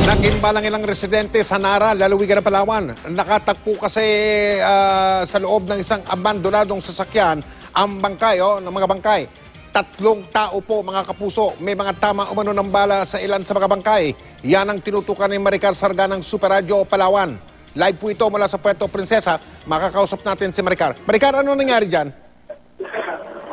Nag-imba ng ilang residente sa Nara, lalawigan ng Palawan. Nakatagpo kasi sa loob ng isang abandonadong sasakyan ang bangkay, ng mga bangkay. 3 tao po, mga kapuso. May mga tama umano ng bala sa ilan sa mga bangkay. Yan ang tinutukan ni Maricar Sargan ng Super Radio Palawan. Live po ito mula sa Puerto Princesa. Makakausap natin si Maricar. Maricar, ano nangyari dyan?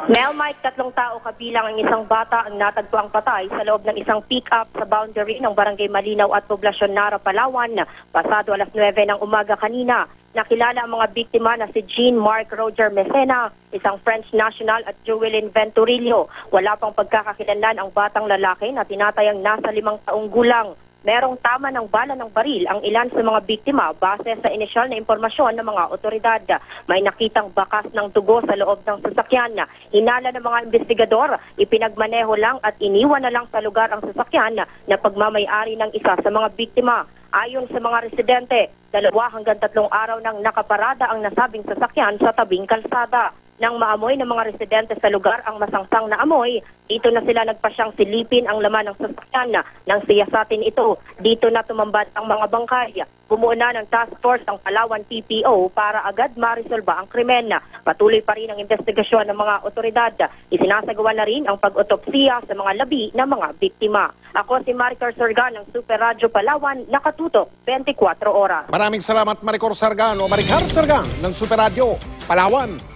Mel, Mike, 3 tao kabilang ang isang bata ang natagpuang patay sa loob ng isang pick-up sa boundary ng Barangay Malinaw at Poblasyon Nara, Palawan, pasado alas 9 ng umaga kanina. Nakilala ang mga biktima na si Jean Mark Roger Messena, isang French national at Jewelyn Venturillo. Wala pang pagkakakilanlan ang batang lalaki na tinatayang nasa 5 taong gulang. Merong tama ng bala ng baril ang ilan sa mga biktima base sa inisyal na impormasyon ng mga otoridad. May nakitang bakas ng dugo sa loob ng sasakyan. Hinala ng mga investigador, ipinagmaneho lang at iniwan na lang sa lugar ang sasakyan na pagmamay-ari ng isa sa mga biktima. Ayon sa mga residente, 2 hanggang 3 araw nang nakaparada ang nasabing sasakyan sa tabing kalsada. Nang maamoy ng mga residente sa lugar ang masangsang na amoy, dito na sila nagpasyang silipin ang laman ng sasakyan nang siyasatin ito. Dito na tumambad ang mga bangkay. Bumuo na ng task force ang Palawan PPO para agad marisolba ang krimen. Patuloy pa rin ang investigasyon ng mga otoridad. Isinasagawa na rin ang pag-otopsiya sa mga labi ng mga biktima. Ako si Maricar Sargan ng Super Radio Palawan, nakatutok 24 oras. Maraming salamat, Maricar Sargan ng Super Radio Palawan.